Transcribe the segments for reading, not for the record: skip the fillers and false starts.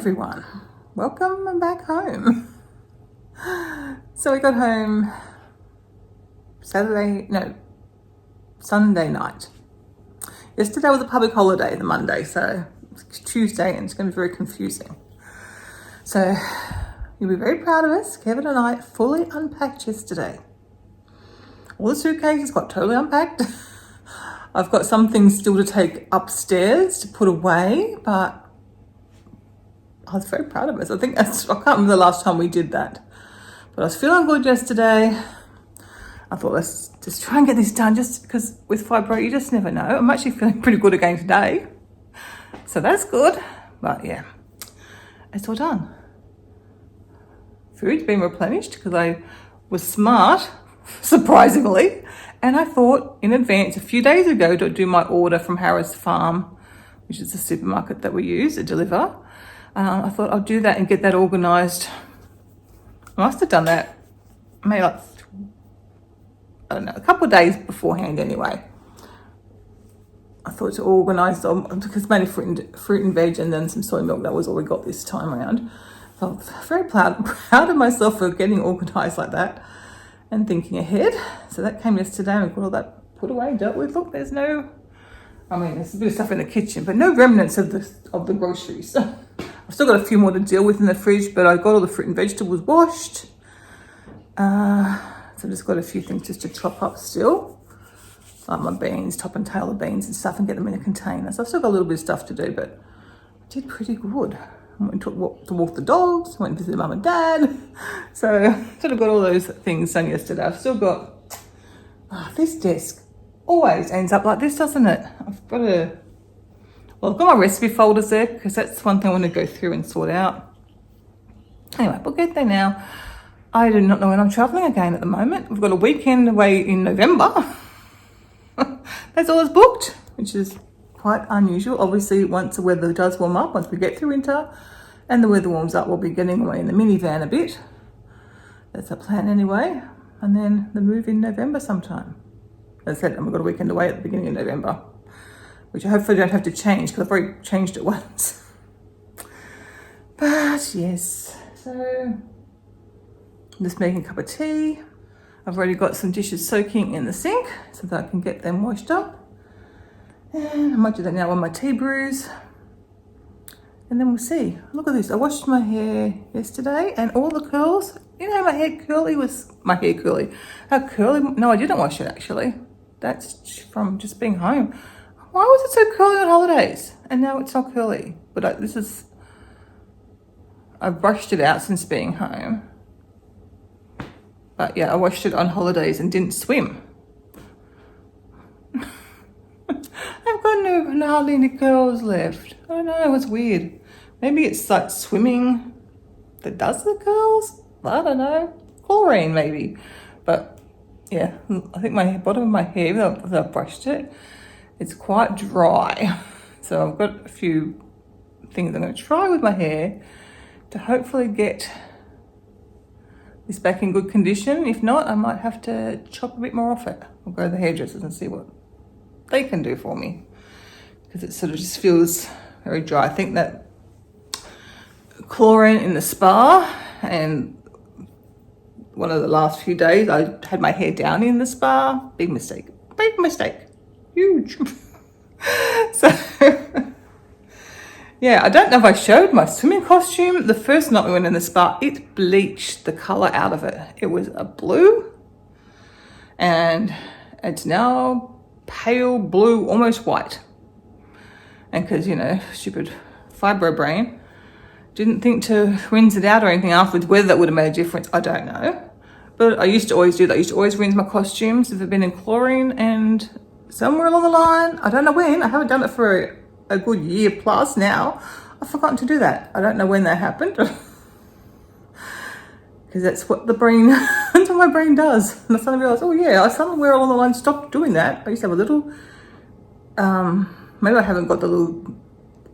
everyone, welcome back home. So we got home Sunday night. Yesterday was a public holiday, the Monday, so it's Tuesday and it's going to be very confusing. So you'll be very proud of us. Kevin and I fully unpacked yesterday. All the suitcases got totally unpacked. I've got some things still to take upstairs to put away, but I was very proud of us. I can't remember the last time we did that, but I was feeling good yesterday. I thought, let's just try and get this done, just because with fibro, you just never know. I'm actually feeling pretty good again today, so that's good. But yeah, it's all done. Food's been replenished because I was smart, surprisingly, and I thought in advance a few days ago to do my order from Harris Farm, which is the supermarket that we use to deliver. I thought I'll do that and get that organised. I must have done that maybe a couple of days beforehand anyway. I thought to organise them because mainly fruit and veg and then some soy milk. That was all we got this time around. So I'm very proud of myself for getting organised like that and thinking ahead. So that came yesterday and we got all that put away, dealt with. Look, there's a bit of stuff in the kitchen, but no remnants of the groceries. I've still got a few more to deal with in the fridge, but I got all the fruit and vegetables washed. So I've just got a few things just to chop up still, like my beans, top and tail of beans and stuff, and get them in a container. So I've still got a little bit of stuff to do, but I did pretty good. I went to walk the dogs, went to visit mum and dad. So sort of got all those things done yesterday. I've still got, this desk always ends up like this, doesn't it? I've got my recipe folders there because that's one thing I want to go through and sort out. Anyway, we'll get there now. I do not know when I'm travelling again at the moment. We've got a weekend away in November. That's all that's booked, which is quite unusual. Obviously, once the weather does warm up, once we get through winter and the weather warms up, we'll be getting away in the minivan a bit. That's our plan anyway. And then the move in November sometime. As I said, we've got a weekend away at the beginning of November, which I hopefully don't have to change because I've already changed it once. But yes, so I'm just making a cup of tea. I've already got some dishes soaking in the sink so that I can get them washed up. And I might do that now on my tea brews. And then we'll see. Look at this. I washed my hair yesterday and all the curls. You know, my hair curly. How curly? No, I didn't wash it actually. That's from just being home. Why was it so curly on holidays? And now it's not curly. But I've brushed it out since being home. But yeah, I washed it on holidays and didn't swim. I've got hardly any curls left. I don't know, it's weird. Maybe it's like swimming that does the curls? I don't know. Chlorine maybe. But yeah, I think my bottom of my hair, as I've brushed it, it's quite dry. So I've got a few things I'm going to try with my hair to hopefully get this back in good condition. If not, I might have to chop a bit more off it. I'll go to the hairdressers and see what they can do for me because it sort of just feels very dry. I think that chlorine in the spa, and one of the last few days I had my hair down in the spa. Big mistake, huge. So yeah, I don't know if I showed my swimming costume. The first night we went in the spa, it bleached the colour out of it. It was a blue and it's now pale blue, almost white. And because, stupid fibro brain, didn't think to rinse it out or anything afterwards. Whether that would have made a difference, I don't know. But I used to always do that. I used to always rinse my costumes if they've been in chlorine, and somewhere along the line, I don't know when, I haven't done it for a good year plus now, I've forgotten to do that. I don't know when that happened. Because that's what that's what my brain does. And I suddenly realised, oh yeah, I somewhere along the line stopped doing that. I used to have a little, maybe I haven't got the little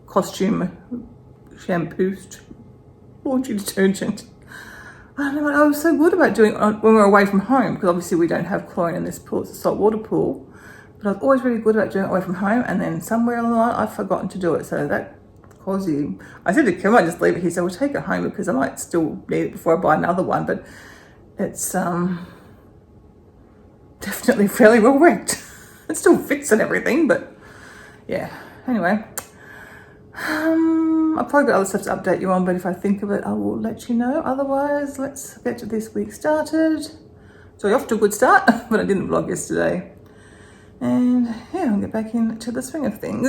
costume shampoo, laundry detergent. I don't know, I was so good about doing it when we were away from home, because obviously we don't have chlorine in this pool, it's a saltwater pool. But I was always really good about doing it away from home, and then somewhere along the line I've forgotten to do it. So that Aussie. I said to Kim, I might just leave it here, so we'll take it home because I might still need it before I buy another one, but it's definitely fairly well wrecked. It still fits and everything, but yeah. Anyway, I've probably got other stuff to update you on, but if I think of it, I will let you know. Otherwise, let's get to this week started. So off to a good start, but I didn't vlog yesterday. And yeah, I'll get back into the swing of things.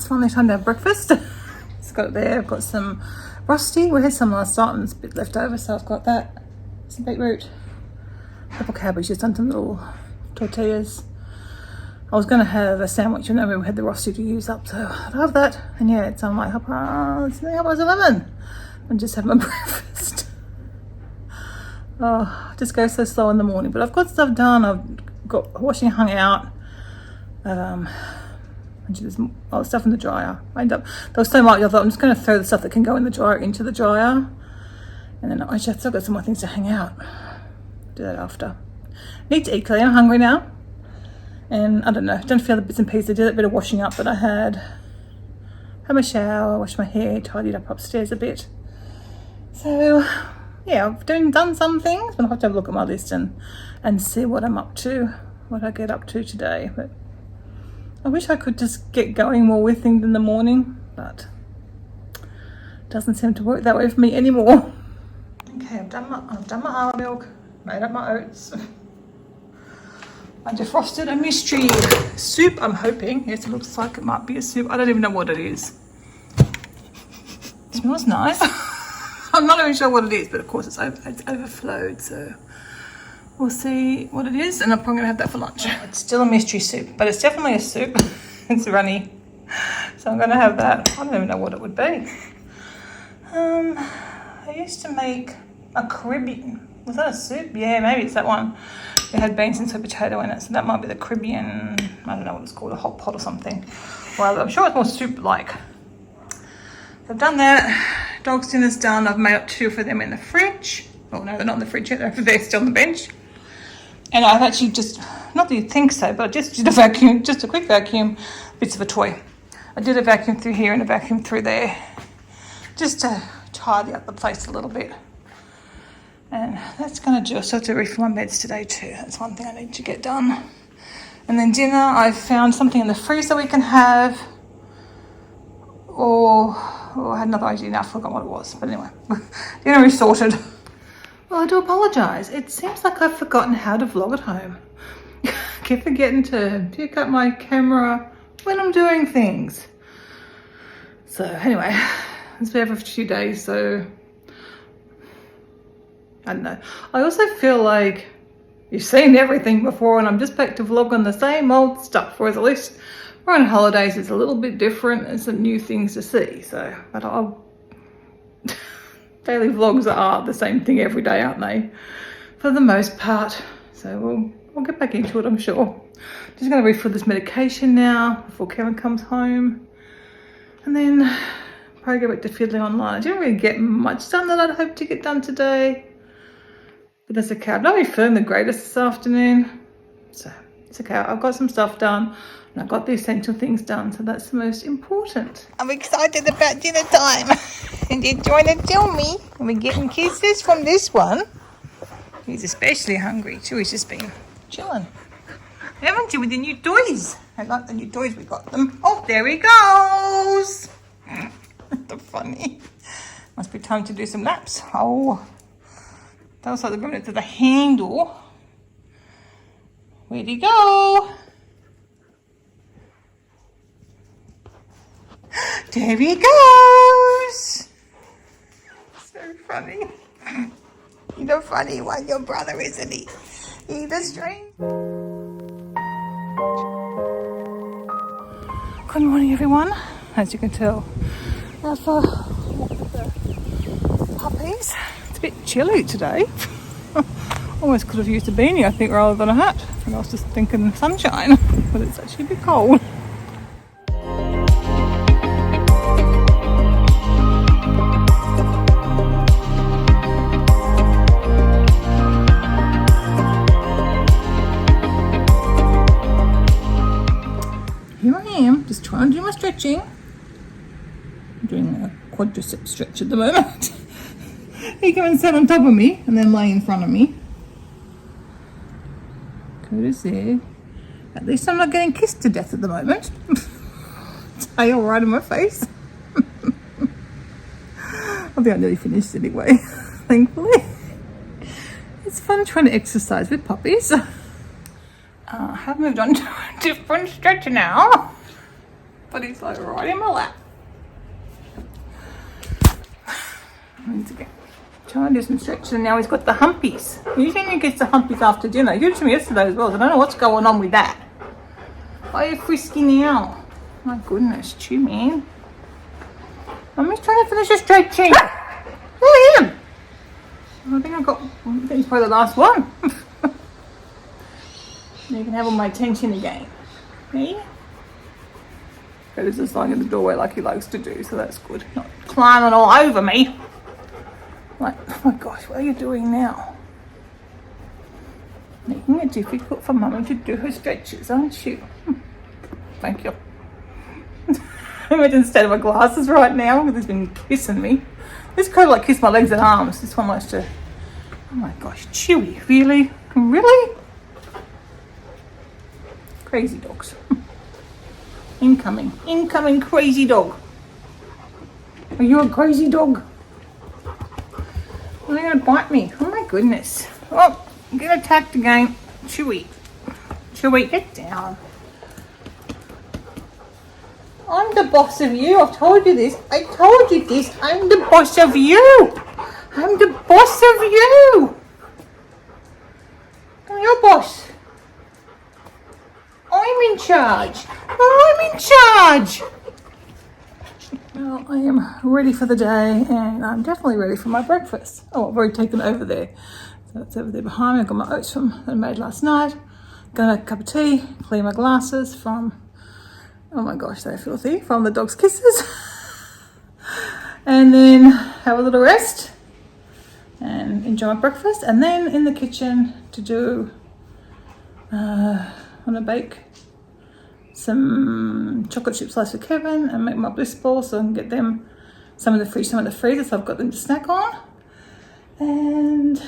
Finally time to have breakfast. Just got it there. I've got some rusty. We had some last night and it's a bit left over, so I've got that. Some beetroot, apple cabbage, just done some little tortillas. I was going to have a sandwich, and then we had the rusty to use up, so I love that. And yeah, it's on like 11 and just have my breakfast. Oh, just go so slow in the morning, but I've got stuff done. I've got washing hung out. There's stuff in the dryer. There was so much. I thought I'm just going to throw the stuff that can go in the dryer into the dryer, and then I've still got some more things to hang out. Do that after. Need to eat clean. I'm hungry now, and I don't know. Don't feel the bits and pieces. I did a bit of washing up that I had my shower, washed my hair, tidied up upstairs a bit. So yeah, I've done some things, but I'll have to have a look at my list and see what I'm up to, what I get up to today. But I wish I could just get going more with things in the morning, but it doesn't seem to work that way for me anymore. Okay, I've done my almond milk, made up my oats. I defrosted a mystery soup, I'm hoping. Yes, it looks like it might be a soup. I don't even know what it is. It smells nice. I'm not even sure what it is, but of course it's overflowed, so we'll see what it is, and I'm probably going to have that for lunch. It's still a mystery soup, but it's definitely a soup. It's runny, so I'm going to have that. I don't even know what it would be. I used to make a Caribbean. Was that a soup? Yeah, maybe it's that one. It had beans and sweet potato in it, so that might be the Caribbean. I don't know what it's called, a hot pot or something. Well, I'm sure it's more soup-like. So I've done that. Dog's dinner's done. I've made up 2 for them in the fridge. Oh no, they're not in the fridge yet. They're still on the bench. And I've actually just, not that you'd think so, but I just did a vacuum, just a quick vacuum, bits of a toy. I did a vacuum through here and a vacuum through there, just to tidy up the place a little bit. And that's going to do. I still have to refill my meds today too. That's one thing I need to get done. And then dinner, I've found something in the freezer we can have. Or I had another idea now, I forgot what it was. But anyway, dinner is sorted. Well, I do apologise. It seems like I've forgotten how to vlog at home. I keep forgetting to pick up my camera when I'm doing things. So anyway, it's been for a few days, so I don't know. I also feel like you've seen everything before and I'm just back to vlogging the same old stuff, whereas at least we're on holidays, it's a little bit different and some new things to see. So, but I'll... Daily vlogs are the same thing every day, aren't they? For the most part. So we'll get back into it, I'm sure. Just going to refill this medication now before Kevin comes home. And then probably go back to fiddling online. I didn't really get much done that I'd hoped to get done today. But that's okay. I'm not really feeling the greatest this afternoon. So it's okay. I've got some stuff done. And I got the essential things done, so that's the most important. I'm excited about dinner time. And you're trying to tell me we're getting kisses from this one. He's especially hungry too. He's just been chilling. Haven't you, with the new toys? I like the new toys, we got them. Oh, there he goes. So funny. Must be time to do some laps. Oh, that was like the going to the handle. Where'd he go? There he goes. So funny. He's a funny one, your brother, isn't he? He's a strange. Good morning, everyone. As you can tell, now for walk with the puppies. It's a bit chilly today. Almost could have used a beanie, I think, rather than a hat. And I was just thinking sunshine, but it's actually a bit cold. Here I am, just trying to do my stretching. I'm doing a quadricep stretch at the moment. He come and sit on top of me and then lay in front of me. Good as there. At least I'm not getting kissed to death at the moment. Tail right in my face. I think I nearly finished anyway, thankfully. It's fun trying to exercise with puppies. I have moved on to a different stretch now, but he's like right in my lap. Once again, trying to do some stretches, and now he's got the humpies. Usually he gets the humpies after dinner. He did it to me yesterday as well, so I don't know what's going on with that. Why are you frisky now? My goodness, chew man. I'm just trying to finish a stretching. Look at him. I think he's probably the last one. You can have all my attention again. Me? But he's just lying in the doorway like he likes to do, so that's good. Not climbing all over me. Like, oh my gosh, what are you doing now? Making it difficult for Mummy to do her stretches, aren't you? Thank you. Imagine instead of my glasses right now, because he's been kissing me. This kind of like kiss my legs and arms. This one likes to. Oh my gosh, Chewy, really? Really? Crazy dogs. Incoming crazy dog. Are you a crazy dog? Are they going to bite me? Oh my goodness. Oh, get attacked again. Chewy, get down. I'm the boss of you. I've told you this. I told you this. I'm the boss of you. I'm the boss of you. I'm your boss. I'm in charge. I'm in charge. Well, I am ready for the day, and I'm definitely ready for my breakfast. Oh, I've already taken it over there. So it's over there behind me. I've got my oats that I made last night. Gonna make a cup of tea, clean my glasses from, oh my gosh, they're filthy, from the dog's kisses. And then have a little rest and enjoy my breakfast. And then in the kitchen to do, I'm gonna bake some chocolate chip slice for Kevin and make my bliss balls so I can get them, some in the fridge, some in the freezer, so I've got them to snack on. And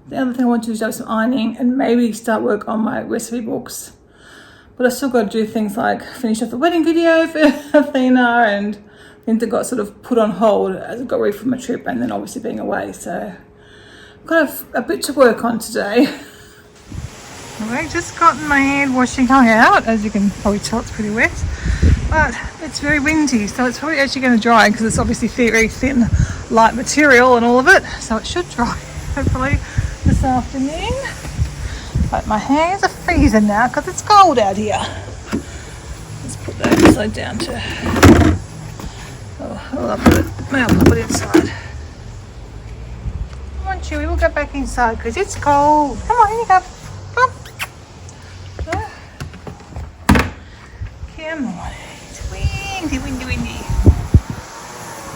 the other thing I want to do is do some ironing and maybe start work on my recipe books. But I still got to do things like finish off the wedding video for Athena, and then they got sort of put on hold as I got ready for my trip, and then obviously being away. So I've got a bit to work on today. I've just gotten my hand washing hung out. As you can probably tell, it's pretty wet, but it's very windy, so it's probably actually going to dry because it's obviously very thin, light material and all of it, so it should dry hopefully this afternoon. But my hands are freezing now because it's cold out here. Let's put that upside down to. I'll put it inside. Come on, Chewy, we'll go back inside because it's cold. Come on, here you go. Come on. It's windy.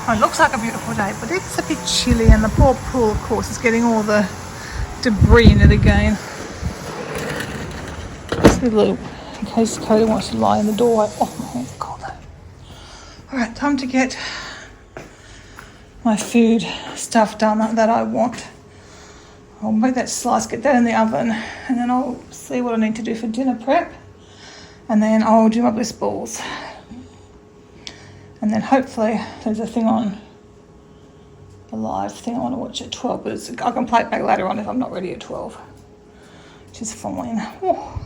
Oh, it looks like a beautiful day, but it's a bit chilly, and the poor pool, of course, is getting all the debris in it again. Just a little, in case Cody wants to lie in the doorway. Oh, my hand's cold though. Alright, time to get my food stuff done that I want. I'll make that slice, get that in the oven, and then I'll see what I need to do for dinner prep, and then I'll do my bliss balls. And then hopefully there's a thing on, a live thing I want to watch at 12, but I can play it back later on if I'm not ready at 12, which is fine. Oh.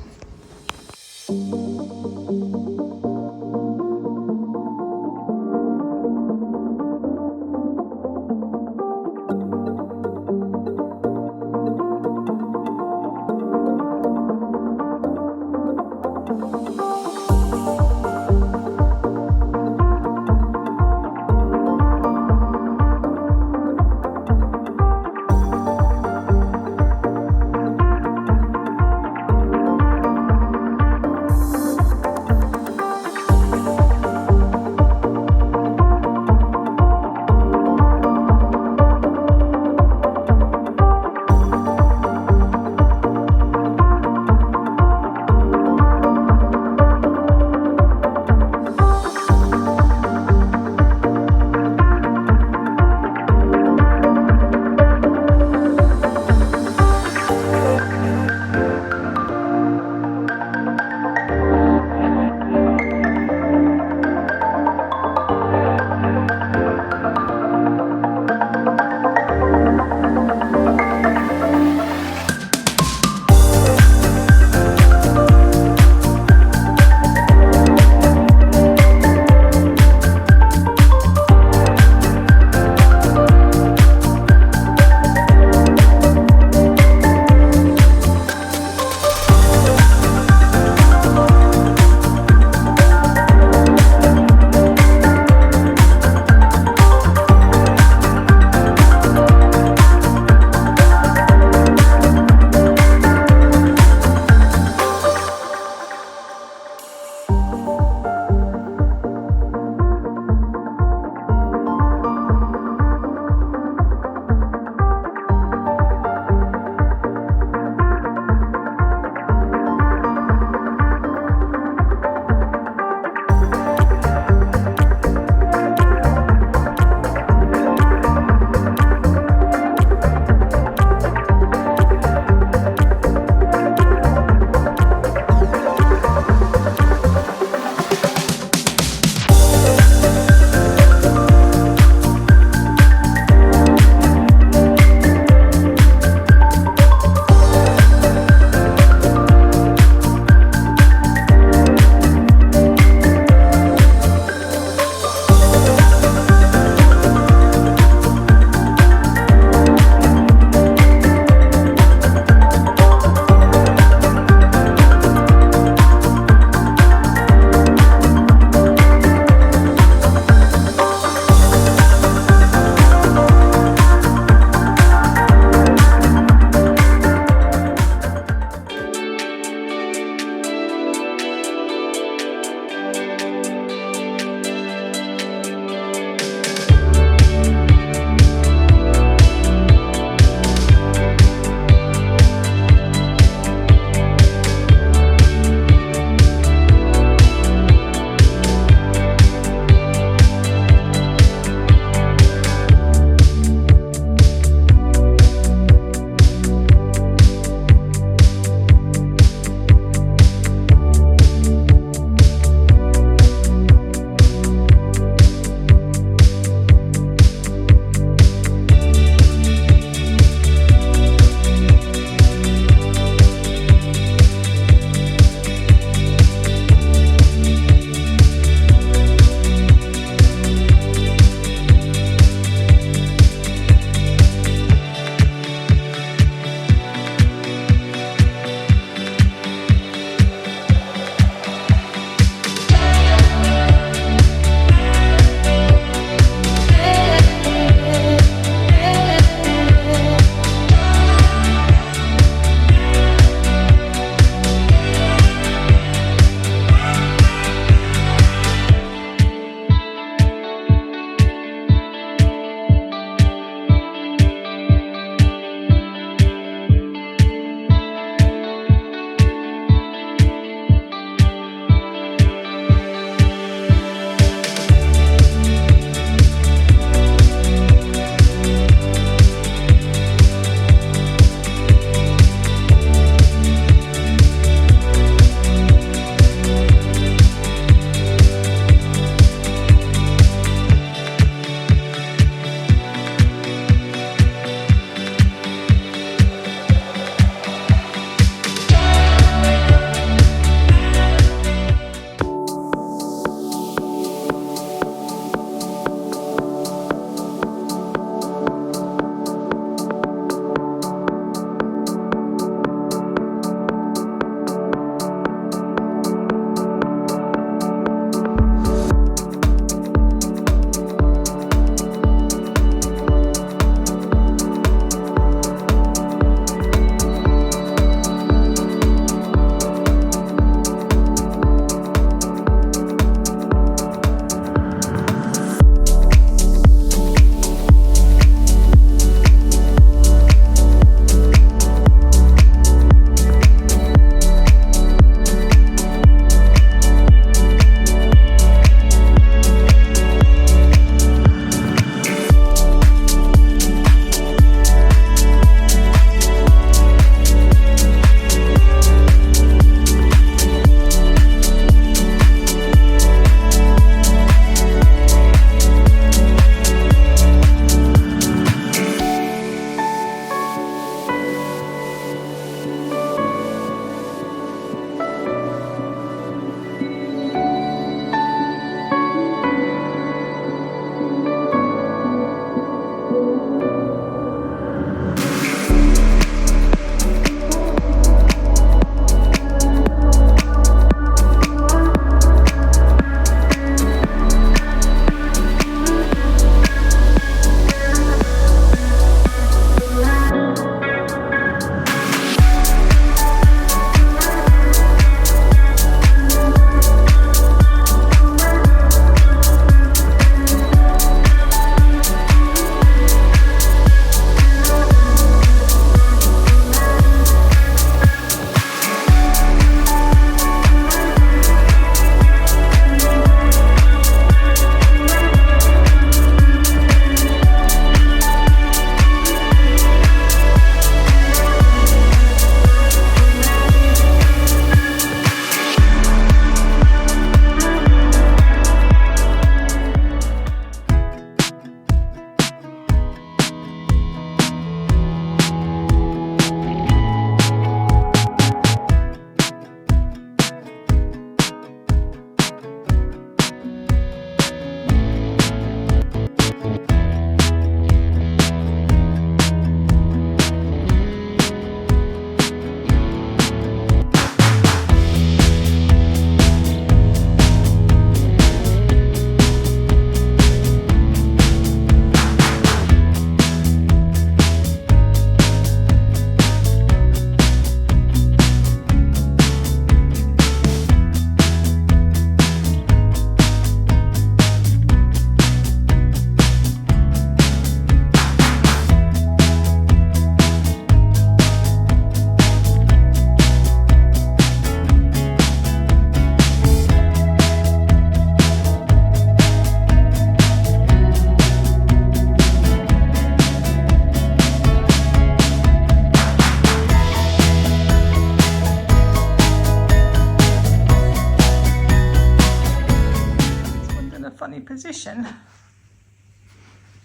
position.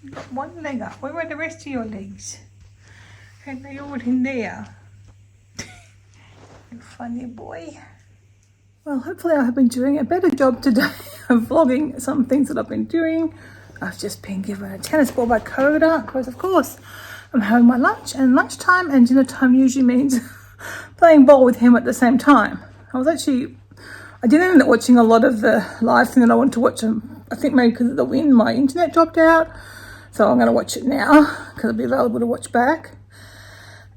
You've got one leg up. Where are the rest of your legs? Are they all in there? You funny boy. Well, hopefully I have been doing a better job today of vlogging some things that I've been doing. I've just been given a tennis ball by Coda because, of course, I'm having my lunch, and lunchtime and dinner time usually means playing ball with him at the same time. I didn't end up watching a lot of the live thing that I wanted to watch. I think maybe because of the wind, my internet dropped out. So I'm going to watch it now because it'll be available to watch back.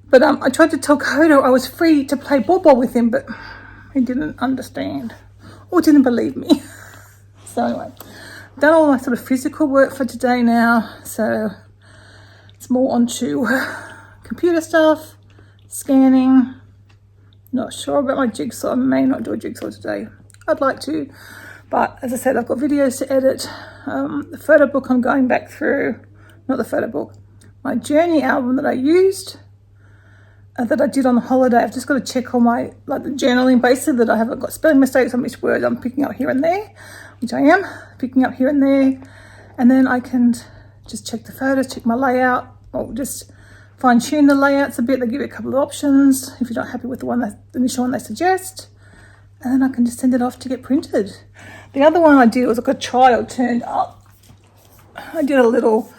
But I tried to tell Coda I was free to play ball with him, but he didn't understand or didn't believe me. So anyway, I've done all my sort of physical work for today now. So it's more onto computer stuff, scanning. Not sure about my jigsaw. I may not do a jigsaw today. I'd like to, but as I said, I've got videos to edit. The photo book I'm going back through, not the photo book, my journey album that I used, that I did on the holiday. I've just got to check all my, like the journaling basically, that I haven't got spelling mistakes on which words I'm picking up here and there, which I am picking up here and there. And then I can just check the photos, check my layout, or just fine tune the layouts a bit. They give you a couple of options if you're not happy with the initial one they suggest. And then I can just send it off to get printed. The other one I did was like a trial turned up. I did a little,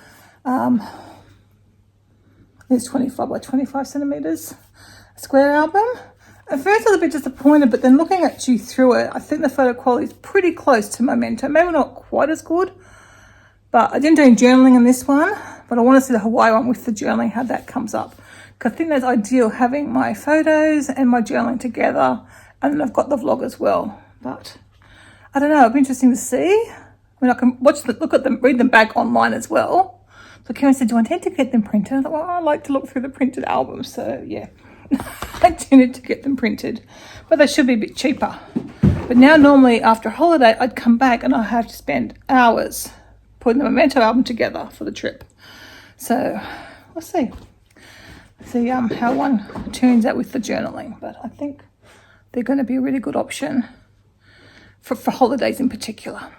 it's 25 by 25 centimeters square album. At first I was a bit disappointed, but then looking at you through it, I think the photo quality is pretty close to Memento. Maybe not quite as good, but I didn't do any journaling in this one, but I want to see the Hawaii one with the journaling, how that comes up. Because I think that's ideal, having my photos and my journaling together, and then I've got the vlog as well. But I don't know, it'll be interesting to see. I mean, I can look at them, read them back online as well. So Karen said, do I intend to get them printed? I thought, well, I like to look through the printed albums, so yeah. I intended to get them printed, but they should be a bit cheaper. But now normally after a holiday, I'd come back and I have to spend hours putting the Memento album together for the trip. So we'll see. See how one turns out with the journaling. But I think they're going to be a really good option for holidays in particular.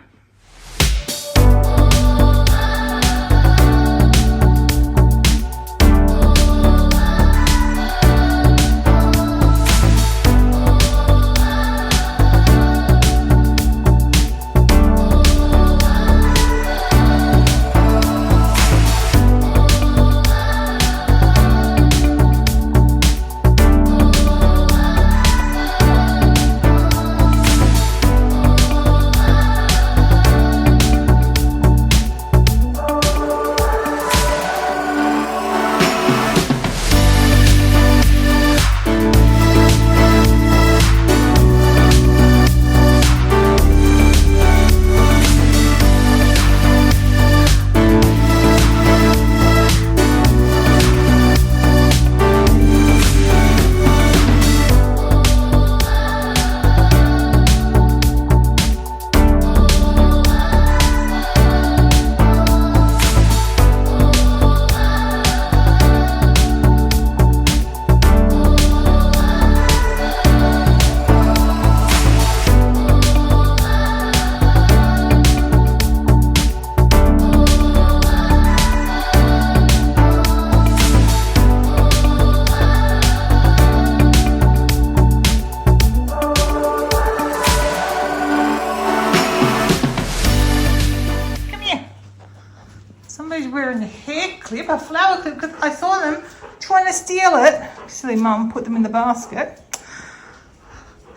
Wearing a hair clip, a flower clip, because I saw them trying to steal it. Silly mum put them in the basket.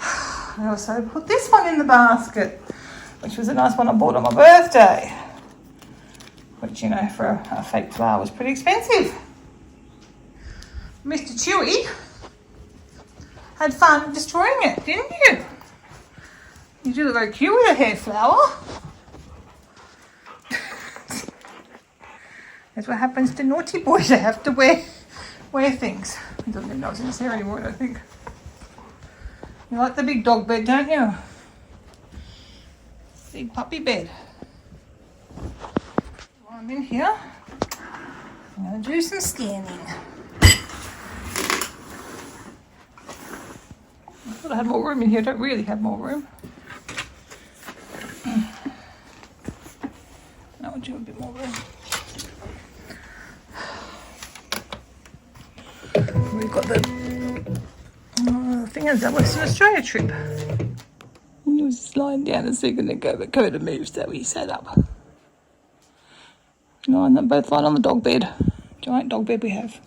I also put this one in the basket, which was a nice one I bought on my birthday, which, you know, for a fake flower was pretty expensive. Mr. Chewy had fun destroying it, didn't you? You do look very cute with a hair flower. That's what happens to naughty boys. They have to wear things. He doesn't even know it's in his hair anymore, I don't think. You like the big dog bed, don't you? Big puppy bed. While I'm in here, I'm going to do some scanning. I thought I had more room in here. I don't really have more room. do a bit more room. We've got the thing is that Western Australia trip. He was sliding down a second ago, but Coda moved, so we sat up. No, and they're both lying on the dog bed. Giant dog bed we have.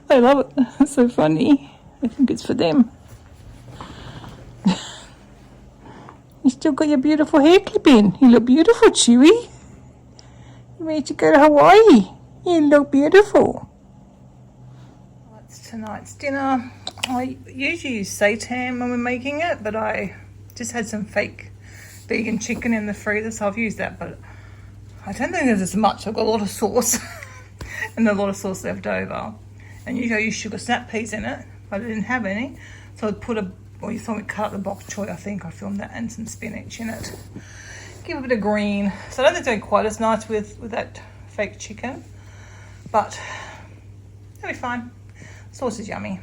I love it. It's so funny. I think it's for them. You still got your beautiful hair clip in. You look beautiful, Chewy. You ready to go to Hawaii? You look beautiful. That's tonight's dinner. I usually use seitan when we're making it, but I just had some fake vegan chicken in the freezer, so I've used that, but I don't think there's as much. I've got a lot of sauce and a lot of sauce left over. And usually I use sugar snap peas in it, but I didn't have any. So I'd put you saw me cut up the bok choy, I think I filmed that, and some spinach in it. Give a bit of green. So I don't think it's going quite as nice with that fake chicken, but it'll be fine. Sauce is yummy.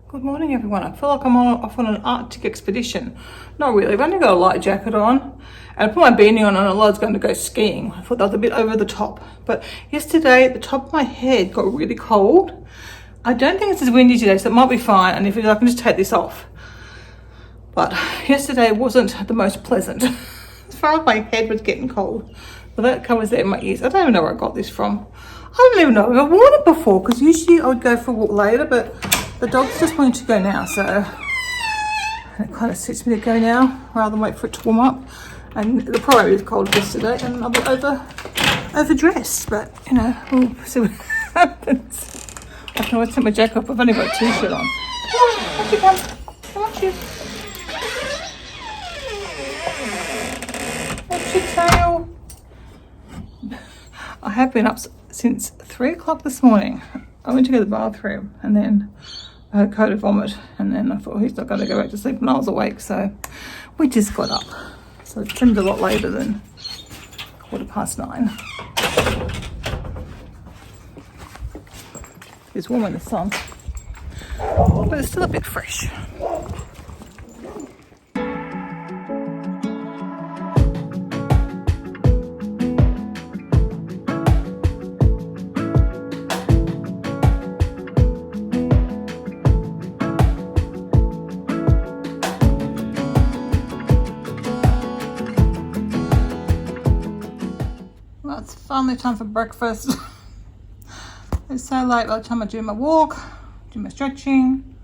Good morning, everyone. I feel like I'm off on an Arctic expedition. Not really. I've only got a light jacket on, and I put my beanie on, and I was going to go skiing. I thought that was a bit over the top. But yesterday, the top of my head got really cold. I don't think it's as windy today, so it might be fine. And if it is, I can just take this off. But yesterday wasn't the most pleasant. As far as my head was getting cold. But that covers there in my ears. I don't even know where I got this from. I don't even know if I've worn it before, because usually I would go for a walk later, but the dog's just wanting to go now, so it kind of suits me to go now rather than wait for it to warm up. And the problem is cold yesterday, and I'll be overdressed, but you know, we'll see what happens. I can always take my jacket off. I've only got a t-shirt on. Come on, off you come. Come on, you. What's your tail? I have been up since 3 o'clock this morning. I went to go to the bathroom, and then I had Coda vomit, and then I thought he's not going to go back to sleep when I was awake, so we just got up. So it seemed a lot later than 9:15. It's warm in the sun, but it's still a bit fresh. It's finally time for breakfast. It's so late by the time I do my walk, do my stretching,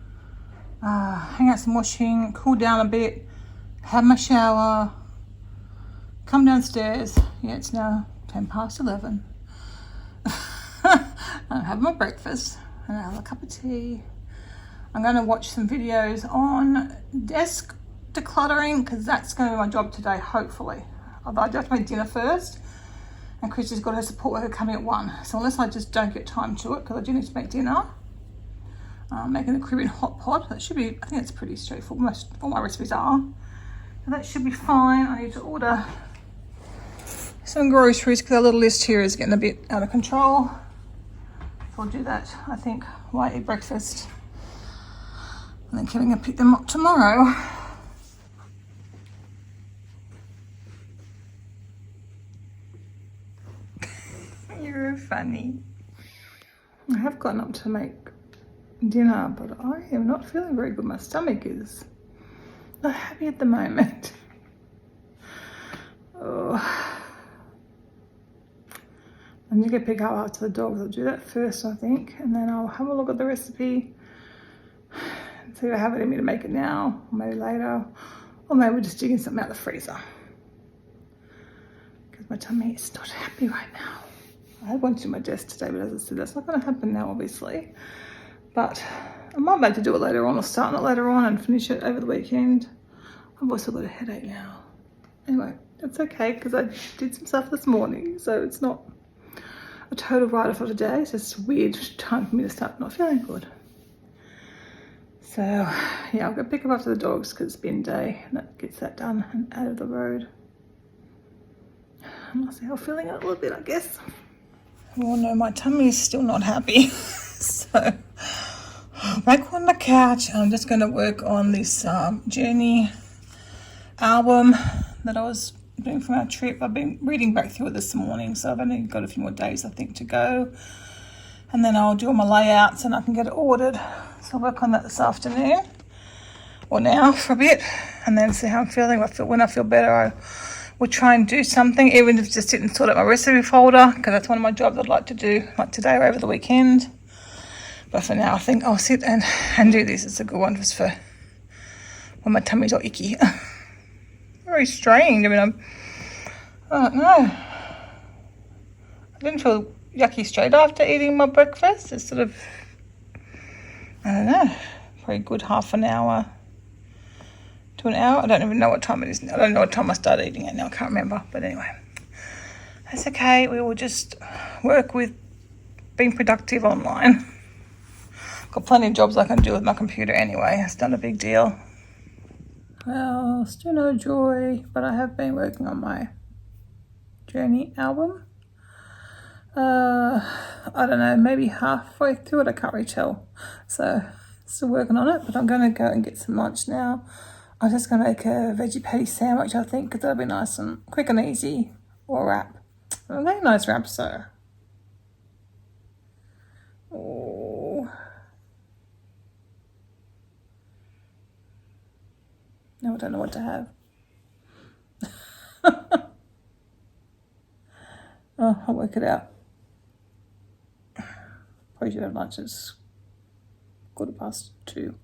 hang out some washing, cool down a bit, have my shower, come downstairs. Yeah, it's now 11:10. I have my breakfast and I have a cup of tea. I'm going to watch some videos on desk decluttering, because that's going to be my job today, hopefully. Although I do have to make dinner first. And Christy's got her support worker coming at 1. So unless I just don't get time to it, because I do need to make dinner. Making a Caribbean hot pot. That should be, I think it's pretty straightforward. Most all my recipes are. So that should be fine. I need to order some groceries, because our little list here is getting a bit out of control. So I'll do that, I think, while I eat breakfast. And then Kevin can pick them up tomorrow. You're funny. I have gotten up to make dinner, but I am not feeling very good. My stomach is not happy at the moment. Oh. I'm going to pick up after the dogs. I'll do that first, I think, and then I'll have a look at the recipe and see if I have it in me to make it now, or maybe later, or maybe we're just digging something out of the freezer, because my tummy is not happy right now. I had one to my desk today, but as I said, that's not going to happen now, obviously. But I might be able to do it later on, or start it later on and finish it over the weekend. I've also got a headache now. Anyway, that's okay, because I did some stuff this morning, so it's not a total write-off of the day. It's just a weird time for me to start not feeling good. So yeah, I'll go pick up after the dogs because it's bin day and that gets that done and out of the road. And I'll see how I'm feeling a little bit, I guess. Oh no, my tummy is still not happy. So back on the couch, I'm just going to work on this journey album that I was doing from our trip. I've been reading back through it this morning, so I've only got a few more days I think to go, and then I'll do all my layouts and I can get it ordered. So I'll work on that this afternoon or now for a bit and then see how I'm feeling. When I feel better, I will try and do something, even if it's just sit and sort out my recipe folder, because that's one of my jobs I'd like to do, like today or over the weekend. But for now I think I'll sit and do this. It's a good one just for when my tummy's all icky. Very strange. I mean, I don't know. I didn't feel yucky straight after eating my breakfast. It's sort of, I don't know, probably a good half an hour to an hour. I don't even know what time it is now. I don't know what time I started eating it now. I can't remember. But anyway, that's okay. We will just work with being productive online. Got plenty of jobs I can do with my computer anyway. It's not a big deal. Well, still no joy, but I have been working on my journey album. I don't know, maybe halfway through it, I can't really tell. So, still working on it, but I'm going to go and get some lunch now. I'm just going to make a veggie patty sandwich, I think, because that'll be nice and quick and easy, or a wrap. A very nice wrap, so. Oh. No, I don't know what to have. Oh, I'll work it out. Probably should have lunch. It's 2:15.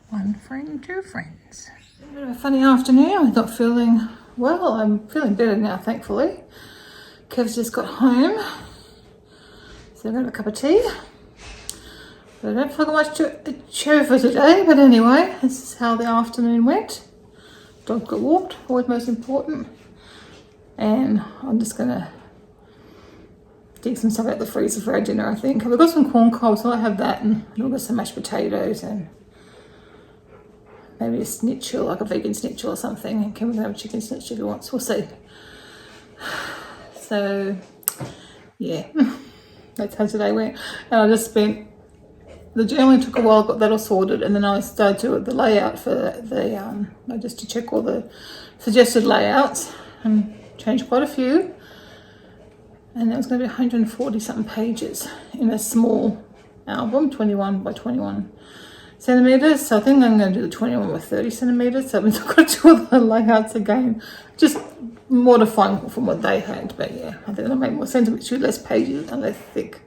One friend, two friends. A bit of a funny afternoon. I'm not feeling well. I'm feeling better now, thankfully. Kev's just got home. So I'm going to have a cup of tea. But I don't feel like much to show for today, but anyway, this is how the afternoon went. Dog got walked, always most important. And I'm just gonna dig some stuff out the freezer for our dinner, I think. We've got some corn cob, so I have that, and we've got some mashed potatoes and maybe a schnitzel, like a vegan schnitzel or something. And Kim can have a chicken schnitzel if he wants, we'll see. So, yeah, that's how today went. And I just spent the journaling took a while, got that all sorted, and then I started to do the layout for the just to check all the suggested layouts and changed quite a few. And it was going to be 140 something pages in a small album, 21 by 21 centimeters. So I think I'm going to do the 21 by 30 centimeters. So I've got to do all the layouts again, just modifying from what they had. But yeah, I think it'll make more sense with 2 less pages and less thick.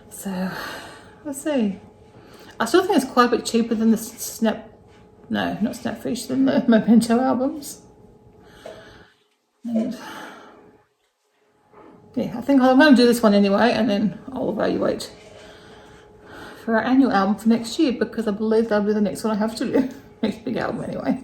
So. Let's see. I still think it's quite a bit cheaper than the Snapfish, than the Memento albums. And yeah, I think I'm going to do this one anyway, and then I'll evaluate for our annual album for next year, because I believe that'll be the next one I have to do. Next big album anyway.